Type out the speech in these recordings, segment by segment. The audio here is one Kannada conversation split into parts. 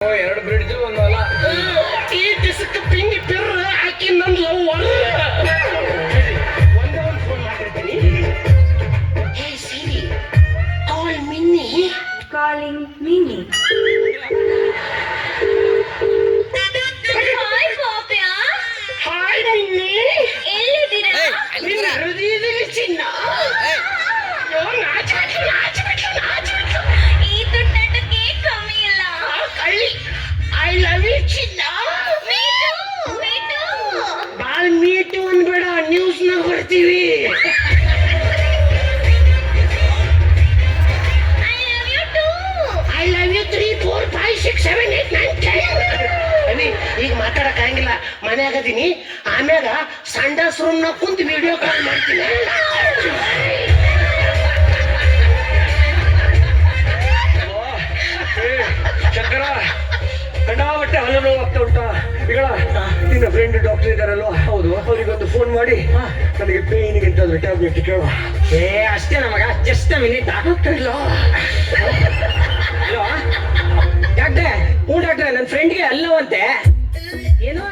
ಎರಡು ಬ್ರಿಡ್ಜ್ ಒಂದು ಹೊಲ ಈ ದಿಸಕ್ಕೆ ಪಿಂಗಿ ಪಿರ್ರ ಹಾಕಿ ನನ್ ಲವ್ ಒಂದೇ ಒಂದು ಫೋನ್ ಮಾಡಿರ್ತೀನಿ. Hey Siri, call Mini. Calling Mini. Hi Papya, hi Mini. ಎಲ್ಲಿದ್ದೀರಾ? ನಿನ್ನ ಹೃದಯದಲ್ಲಿ ಚಿನ್ನ. ಅಯ್ಯೋ, ನಾಚಿಬಿಟ್ಲು. ಈ ತುಂಟಾಟಕ್ಕೆ ಕಮ್ಮಿ ಇಲ್ಲ. ಕಳ್ಳಿ, ಐ ಲವ್ ಯು ಚಿನ್ನ. Me too. ಬಾಳ್ ಮೀಟು ಅನ್ಬೇಡ, ನ್ಯೂಸ್ನಾಗ ಬರ್ತೀವಿ. I love you 3, 4, 5, 6, 7, 8, 9, 10. ಅವಿ ಈಗ ಮಾತಾಡಕ್ ಆಗಂಗಿಲ್ಲ, ಮನ್ಯಾಗದೀನಿ. ಆಮ್ಯಾಗ ಸಂಡಾಸ್ ರೂಮ್ ನಾಗ ಕುಂತು ವಿಡಿಯೋ ಕಾಲ್ ಮಾಡ್ತೀನಿ. ಚಕ್ರ ಕಂಡಾಬಟ್ಟೆ ಹಲ್ಲು ನೋವು ಆಗ್ತಾ ಉಂಟಾ ಈಗ ನಿನ್ನ ಫ್ರೆಂಡ್ ಡಾಕ್ಟರ್ ಇದಾರಲ್ವಾ? ಹೌದು, ಅವರಿಗೊಂದು ಫೋನ್ ಮಾಡಿ ನನಗೆ ಪೇನಿಗೆ ಎಂತಾದ್ರು ಟ್ಯಾಬ್ಲೆಟ್ ಕೇಳುವ. ಅಷ್ಟೇ ನಮಗ, ಜಸ್ಟ್ ಮಿನಿಟ್. ಇಲ್ಲ ಹಲೋ ಡಾಕ್ಟ್ರೆ. ಡಾಕ್ಟ್ರೆ, ನನ್ನ ಫ್ರೆಂಡ್ಗೆ ಅಲ್ಲವಂತೆ ಏನು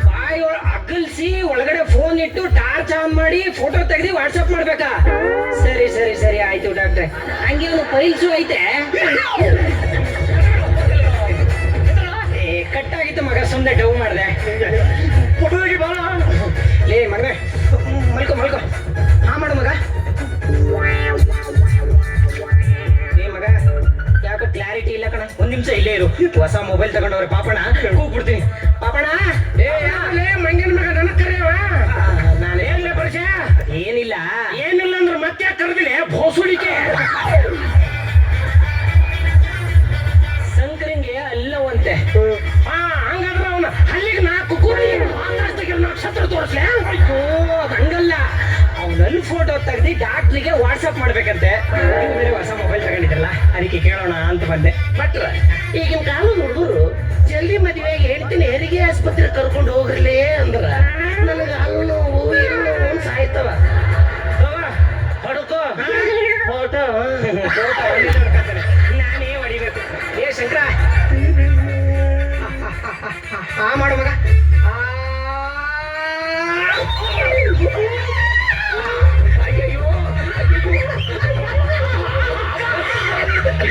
ಬಾಯಿ ಅಗಲ್ಸಿ ಒಳಗಡೆ ಫೋನ್ ಇಟ್ಟು ಟಾರ್ಚ್ ಆನ್ ಮಾಡಿ ಫೋಟೋ ತೆಗೆದು ವಾಟ್ಸಪ್ ಮಾಡ್ಬೇಕಾ? ಸರಿ ಆಯ್ತು ಡಾಕ್ಟ್ರೆ. ಹಂಗೆ ಒಂದು ಫೈಲ್ಸು ಐತೆ. ಕಟ್ಟಾಗಿತ್ತು ಮಗ, ಸುಮ್ಮನೆ ಡವ್ ಮಾಡಿದೆ. ಫೋಟೋಗೆ ಬಾಳ ಲೇ ಮಗನೇ, ಮಲ್ಕೋ. ಹಾ ಮಾಡು ಮಗ. ಏ ಮಗ, ಯಾಕೋ ಕ್ಲಾರಿಟಿ ಇಲ್ಲ ಕಣ. ಒಂದ್ ನಿಮಿಷ ಇಲ್ಲೇ ಇರು. ಹೊಸ ಮೊಬೈಲ್ ತಗೊಂಡವ್ರೆ ಪಾಪಣ, ಕೂಗ್ಬಿಡ್ತೀನಿ. ಪಾಪಣ, ಏ ಮಂಗನ ಮಗ, ನನಗ್ ಕರೆಯವ. ನಾನು ಏನಿಲ್ಲ ಪರಿಚಯ. ಏನಿಲ್ಲ ಅಂದ್ರೆ ಮತ್ತೆ ಯಾಕೆ ಕರೆದಿಲ್ಲ? ಭೋಸುಡಿಕೆ. ಶಂಕರಿಂಗೆ ಅಲ್ಲವಂತೆ. ಹಂಗಾದ್ರೆ ಅವನ ಅಲ್ಲಿಗೆ 4 ಕೂಡಿ ಆಕಾಶದಾಗ ನಕ್ಷತ್ರ ತೋರಿಸ್ಲೆ. ಹಂಗಲ್ಲ, ಅವನಲ್ಲಿ ಫೋಟೋ ತೆಗ್ದು ಡಾಕ್ಟ್ರಿಗೆ ವಾಟ್ಸಪ್ ಮಾಡ್ಬೇಕಂತೆ. ನೀವು ಬೇರೆ ಹೊಸ ಮೊಬೈಲ್ ತಗೊಂಡಿದ್ರಲ್ಲ, ಅದಕ್ಕೆ ಕೇಳೋಣ ಅಂತ ಬಂದೆ. ಬಟ್ರ ಈಗಿನ ಕಾಲದ ಹುಡುಗರು ಜಲ್ದಿ ಮದುವೆಗೆ ಹೇಳ್ತೀನಿ ಹೆರಿಗೆ ಆಸ್ಪತ್ರೆ ಕರ್ಕೊಂಡು ಹೋಗ್ರಲೇ ಅಂದ್ರ ನನಗೆ ಹಲ್ಲು ನೋವು ಸಾಯ್ತವ. ಹೊಡ್ಕೋ ಫೋಟೋ ನಾನೇ ಹೊಡಿಬೇಕು. ಏ ಶಂಕರ, ಆ ಮಾಡು ಮಗ.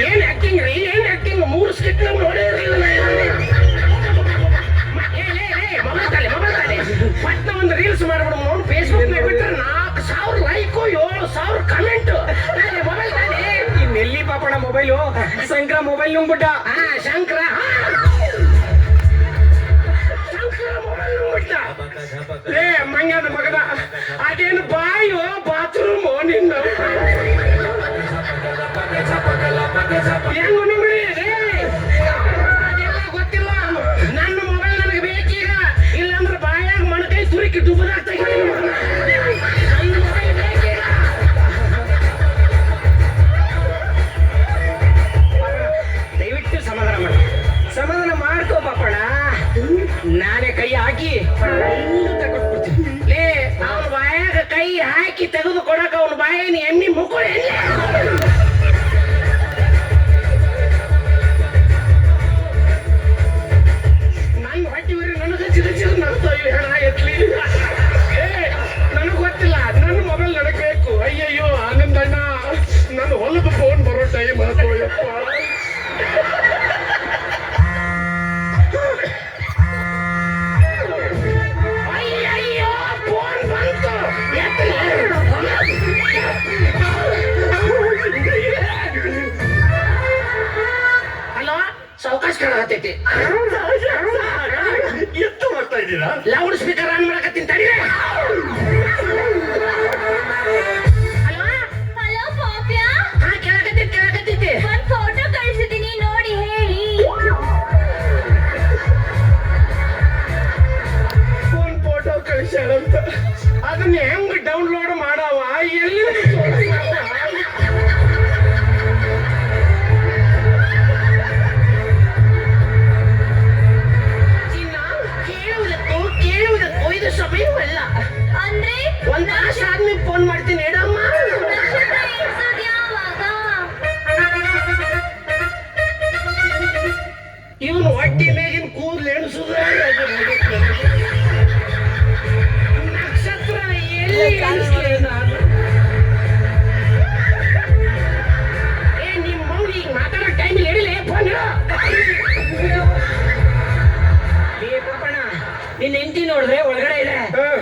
ಏನ್ ಆಕ್ಟಿಂಗ್ ರೀ, ಏನ್ ಆಕ್ಟಿಂಗ್? 3 ಸ್ಕಿಟ್ ನೋಡೇ ಇರಲಿಲ್ಲ. ಮೊಬೈಲ್ ತಾಲೆ ಪಟ್ನ ಒಂದು ರೀಲ್ಸ್ ಮಾಡ್ಬಿಡು. ನೋಡು, ಫೇಸ್ಬುಕ್ ನಾಗ ಬಿಟ್ಟರೆ 4,000 ಲೈಕು, 7,000 ಕಮೆಂಟ್. ಮೊಬೈಲ್ ತಾಲೆ ಈ ನೆಲ್ಲಿ ಪಾಪಣ ಮೊಬೈಲು. ಶಂಕರ ಮೊಬೈಲ್ ನುಂಗ್ಬಿಟ್ಟ. ಶಂಕರ ಮೊಬೈಲ್ ನುಂಗ್ಬಿಟ್ಟ. ಏ ಮಂಗದ ಮಗದ, ಅದೇನು ಬಾಯೋ ಬಾತ್ರೂಮು ನಿನ್ನ. ಹೆಂಗ ನುಂಗ್ರಿ? ಅದೆಲ್ಲ ಗೊತ್ತಿಲ್ಲ. ನನ್ನ ಮೊಬೈಲ್ ನನಗೆ ಬೇಕೀಗ, ಇಲ್ಲಾಂದ್ರೆ ಬಾಯಾಗ ಮಣಕೈ ತುರುಕಿ ದುಬ್ಬದಾಗ್ತಾ. ನನ್ನ ಮೊಬೈಲ್ ಬೇಕೀಗ. ದಯವಿಟ್ಟು ಸಮಾಧಾನ ಮಾಡ್ಕೋ ಪಾಪಣ. ನಾನೇ ಕೈ ಹಾಕಿ ತಗೊಂಡ್ಬಿಡ್ತೀನಿ. ಲೇ, ಅವನ ಬಾಯಾಗ ಕೈ ಹಾಕಿ ತೆಗೆದು ಕೊಡಕ ಅವನ ಬಾಯಿನ ಎಣ್ಣೆ ಮುಕ್ಕೊಳ್ಳಿ. ನನ್ನ ಹೊಟ್ಟಿ ಬರೀ ನನಗೆ ಚಿದ ನಡ್ತಾ ಇಲ್ಲ. ಹೆಣ ಎತ್ಲಿ. ನನಗೆ ಗೊತ್ತಿಲ್ಲ, ನನ್ನ ಮೊಬೈಲ್ ನನಗೆ ಬೇಕು. ಅಯ್ಯಯ್ಯೋ ಆನಂದಣ್ಣ, ನನ್ನ ಹೊಲದ ಫೋನ್ ಬರೋ ಟೈಮ್ ಆಯ್ತು. ಯಪ್ಪ, ಅಯ್ಯಯ್ಯೋ ಫೋನ್ ಬಂತು. ಹಲೋ, ಸಾವಕಾಶ ಕೇಳಾಕತ್ತೈತಿ. ಎಷ್ಟು ಮಾಡ್ತಾ ಇದ್ದೀರಾ? ಲೌಡ್ ಸ್ಪೀಕರ್ ಆನ್ ಮಾಡಕತ್ತೀನಿ ತಡಿ. ಹಲೋ ಪಾಪ್ಯ, ಹಾ ಕೇಳಕತ್ತೈತಿ. ಒಂದ್ ಫೋಟೋ ಕಳ್ಸಿದೀನಿ, ನೋಡಿ ಹೇಳಿ. ಫೋನ್ ಫೋಟೋ ಕಳಿಸ್ಯಾಳಂತ. ಅದನ್ನ ಹೆಂಗ್ ಡೌನ್ಲೋಡ್ ಮಾಡವ? ಎಲ್ಲಿ ಕೇಳುವುದಕ್ಕೂ ಇದು ಸಮಯವಲ್ಲ. ಅಂದ್ರೆ ಒಂದ ಹೊಟ್ಟಿ ಮೇಗಿನ ಕೂದಲು ಎಣಿಸುದ ನಕ್ಷತ್ರ ಎಲ್ಲಿ ಎಣಿಸ್ಲಿ ನಾನು? ಏ ನಿಮ್ಮ ಮೌನಿ ಮಾತಾಡೋ ಟೈಮಿಗೆ ಎಡಿಲೆ ಫೋನ್ ಪಾಪಣ್ಣ ನಿನ್ನ ಹೆಂಡತಿ ನೋಡಿದ್ರೆ ಒಳಗಡೆ ಇದೆ.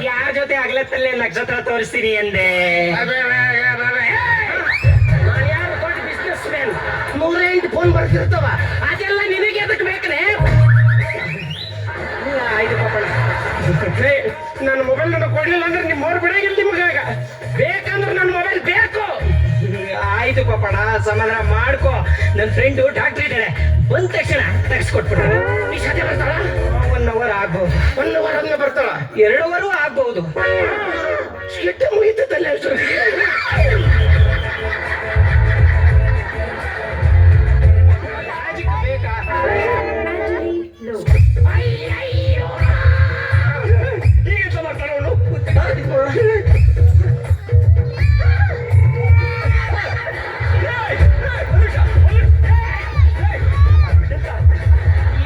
ಯಾರ ಜೊತೆ ಆಗ್ಲತ್ತಲ್ಲೇ ನಕ್ಷತ್ರ ತೋರಿಸ್ತೀನಿ ಎಂದೆ. ಯಾರು ದೊಡ್ಡ ಬಿಸ್ನೆಸ್ ಮ್ಯಾನ್ 108 ಫೋನ್ ಬರ್ತಿರ್ತವ, ಅದೆಲ್ಲ ನಿನಗೆ ಅದಕ್ಕೆ ಬೇಕನೆ? ಆಯ್ತು ಪಾಪಣ್ಣ, ನನ್ನ ಮೊಬೈಲ್ ನನಗೆ ಕೊಡ್ಲಿಲ್ಲ ಅಂದ್ರೆ ನಿಮ್ಮ ಅವ್ರು ಬಿಡಂಗಿಲ್ಲ ನಿಮಗಾಗ. ಬೇಕಂದ್ರೆ ನನ್ನ ಮೊಬೈಲ್ ಬೇಕು. ಆಯ್ತು ಪಾಪಣ್ಣ, ಸಮಾಧಾನ ಮಾಡ್ಕೋ. ನನ್ನ ಫ್ರೆಂಡು ಡಾಕ್ಟರ್ ಇದ್ದಾರೆ, ಬಂದ ತಕ್ಷಣ ತೆಗೆಸ್ಕೊಟ್ಬಿಟ್ರೆ ಈ ಸದ್ಯ ಬರ್ತಾಳ. 1 ಅವರ್ ಆಗ್ಬಹುದು, 1 ಅವರ್ ಹಂಗೆ ಬರ್ತಾಳ, 2 ಅವರ್ ಆಗ್ಬಹುದು. ಸ್ಕಿಟ್ ಮುಗಿತಲ್ಲ ಬೇಕಾ? low. ಹೀಗೆ ಮಾಡ್ತಾಳ ಅವನು.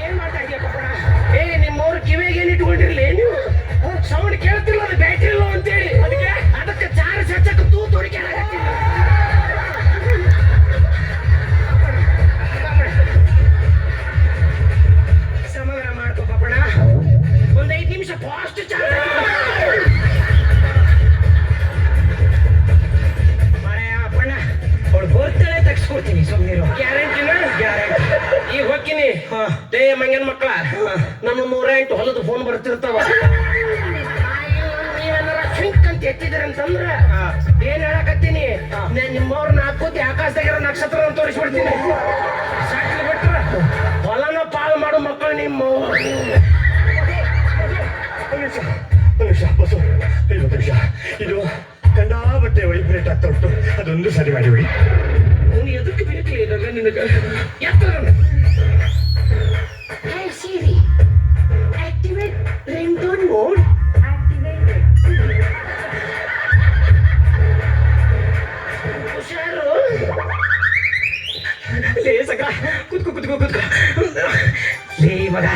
ಏನ್ ಮಾಡ್ತಾ ಇದೀಯ ಪಾಪಣ್ಣ? ಏ ನಿಮ್ಮವ್ರು ಕಿವಿಗೆ ಏನ್ ಇಟ್ಕೊಂಡಿರ್ಲಿ ನೀವು? ಸೌಂಡ್ ಕೇಳ್ತಿಲ್ಲ, ಅದು ಬ್ಯಾಟ್ರಿ ಇಲ್ಲ ಅಂತೇಳಿ ಅದಕ್ಕೆ ಚಾರ್ಜ್ ಹಚ್ಚಕ್ಕೆ ತೂತು ಹೊಡಿಕೆ ಸಮಾಧಾನ ಮಾಡ್ಕೋ ಪಾಪಣ್ಣ. ಒಂದ್ 5 ನಿಮಿಷ ಫಾಸ್ಟ್ ಚಾರ್ಜ್ ಅಪ್ಪಣ್ಣ. ಅವಳು ಬರ್ತಾಳೆ ತೆಗ್ಸ್ಕೊಡ್ತೀನಿ, ಸುಮ್ಮನಿರು. ಗ್ಯಾರಂಟಿನ? ಗ್ಯಾರಂಟಿ. ಈಗ ಹೋಗ್ತೀನಿ. ಲೇ ಮಂಗನ ಮಕ್ಕಳ, ನಮ್ಮ 108 ಹೊಲದ ಫೋನ್ ಬರ್ತಿರ್ತಾವ. ನೀವೆಲ್ಲರ ಶಿಂಕ್ ಅಂತ ಎತ್ತಿದ್ರಿ ಅಂತಂದ್ರ ಏನ್ ಹೇಳಕತ್ತೀನಿ, ನಿಮ್ಮವ್ರನ್ನ ಹಾಕೋತಿ ಆಕಾಶದಾಗಿರೋ ನಕ್ಷತ್ರ ಅಂತ ತೋರಿಸ್ಬಿಡ್ತೀನಿ. ಸಾಕಿ ಬಿಟ್ರ ಹೊಲನ ಪಾಳು ಮಾಡೋ ಮಕ್ಕಳು ನಿಮ್ಮ. ಇದು ಕಂಡಾಬಟ್ಟೆ ವೈಬ್ರೇಟ್ ಆಗ್ತಾ ಉಂಟು, ಅದೊಂದು ಸರಿ ಮಾಡಿಬಿಡಿ. ಅವನು ಎದಕ್ಕೆ ಬೇಕಲೇ ಇದಾಗ ನಿನಗೆ ಎತ್ತರ. Hey Siri, activate ringtone mode. Activated. ಹುಷಾರು. ಲೇ ಸಕ ಕುತ್ಕೋ. ಲೇ ಮಗ,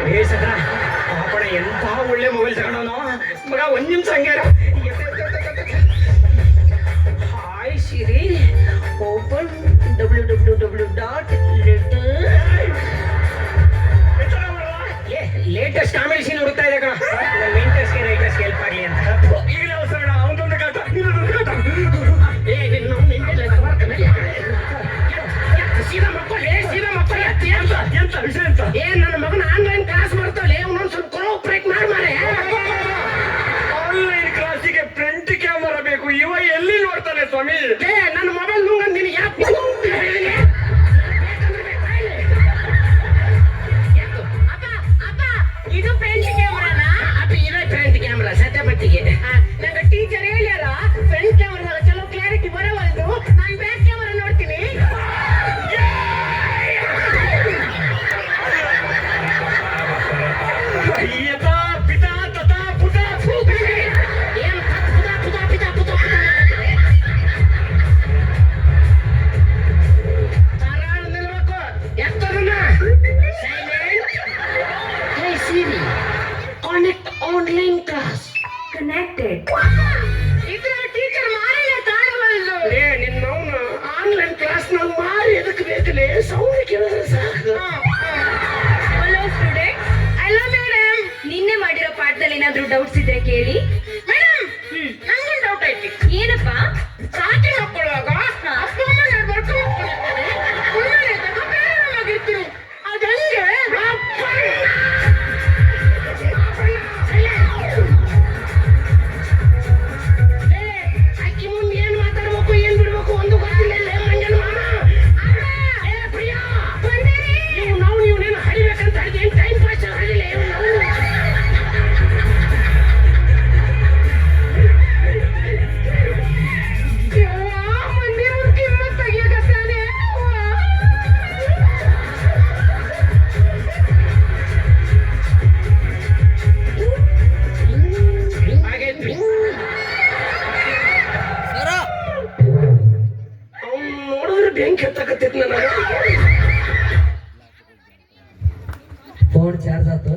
ಲೇ ಸಕ ಪಾಪಣ ಎಂತ ಒಳ್ಳೆ ಮೊಬೈಲ್ ತಗೊಂಡವನು ಮಗ. 1 ನಿಮಿಷ ಹಂಗೆ. ಹಾಯ್ ಸಿರಿ, ಓಪನ್ ಲೇಟೆಸ್ಟ್ ಕಾಮಿಡಿ ಸೀನ್ ಹುಡುಕ್ತಾ ಇದೆ ಕಣ. ಲೇಟೆಸ್ಟ್ಗೆ ರೈಟರ್ಸ್ಗೆ ಹೆಲ್ಪ್ ಆಗಲಿ ಅಂತ. ಈಗಲೇ ಅವಸರ, ಅವನೊಂದು ಕಾಟ, ಇನ್ನೊಂದು ಕಾಟ. ಸೀದಾ ಮಕ್ಕಳು ಎಂತ ವಿಷಯ ಎಂತ? ನನ್ನ ಮಗನ ಆನ್ಲೈನ್ ಕ್ಲಾಸ್ ಮಾಡ್ತಾವಲೆ, ಅವನೊಂದು ಸ್ವಲ್ಪ ಕೋಆಪರೇಟ್ ಮಾಡಿ. ಆನ್ಲೈನ್ ಕ್ಲಾಸಿಗೆ ಫ್ರಂಟ್ ಕ್ಯಾಮರಾ ಬೇಕು, ಇವ ಎಲ್ಲಿ ನೋಡ್ತಾನೆ ಸ್ವಾಮಿ? ನನ್ನ ಮೊಬೈಲ್ ನುಂಗ ನಿನಗೆ ಯಾಕೆ ಇದು ಫ್ರಂಟ್ ಕ್ಯಾಮ್ರಾನಾ? ಅಪ್ಪ ಇದೇ ಫ್ರಂಟ್ ಕ್ಯಾಮ್ರಾ ಸತ್ಯಪಟ್ಟಿಗೆ. ನಂಗೆ ಟೀಚರ್ ಹೇಳ್ಯಾರ ಫ್ರಂಟ್ ಕ್ಯಾಮ್ರಾದಾಗ ಚಲೋ ಕ್ಲಾರಿಟಿ ಬರವಲ್ದು, ನಾನು ಬ್ಯಾಕ್ ಕ್ಯಾಮ್ರಾ ನೋಡ್ತೀನಿ. ಯಥಾ ಪಿತಾ ತಥಾ ಪುತಾ. ಏನು ಪುಟ ತಾರಾಳ ನಿಲ್ಬೇಕು. ಎತ್ತರನ್ನ ಸೈಲೆಂಟ್. ಹೇ ಸಿರಿ, ಕಾನೆಕ್ಟ್ ಆನ್ಲೈನ್ ಕ್ಲಾಸ್. Connected. ಇದ್ರ ಟೀಚರ್ ಮಾರಲ್ಲ ತಾಳವಲ್ದು. ನಿನ್ನವನು ಆನ್ಲೈನ್ ಕ್ಲಾಸ್ ನಾವು ಮಾರಿ ಎದಕ್ಕೆ ಬೇಕಲೇ? ಸೌಂಡ್ ಕೇಳಿದ್ರೆ ಸಾಕು. Hello student. ಹಲೋ ಮೇಡಮ್, ನಿನ್ನೆ ಮಾಡಿರೋ ಪಾಠದಲ್ಲಿ ಏನಾದ್ರೂ ಡೌಟ್ಸ್ ಇದ್ರೆ ಕೇಳಿ. ಮೇಡಮ್, ನಂಗೆ ಡೌಟ್ ಐತಿ. ಏನಪ್ಪ? ಸಾಕಿ ಮಕ್ಕಳುವಾಗ ಅಪ್ಪ ಅಮ್ಮ ಬರ್ಕೊಂಡು ಬೇರೆಯಾಗಿರ್ತೀನಿ, ಅದಂಗೆ ಅಕ್ಕಿ ಮುಂದೆ ಏನ್ ಮಾತಾಡ್ಬೇಕು ಏನ್ ಬಿಡ್ಬೇಕು ಒಂದು ಗೊತ್ತಿಲ್ಲ. ಮಂಜನ ಮಾಮ, ಪ್ರಿಯಾ, ನೀವೇನು ಹರಿಬೇಕಂತ ಹರಿದ, ಏನ್ ಟೈಮ್ ಪಾಸ್ ಹರಿದಿಲ್ಲ. ಫೋನ್ ಚಾರ್ಜ್ ಆತು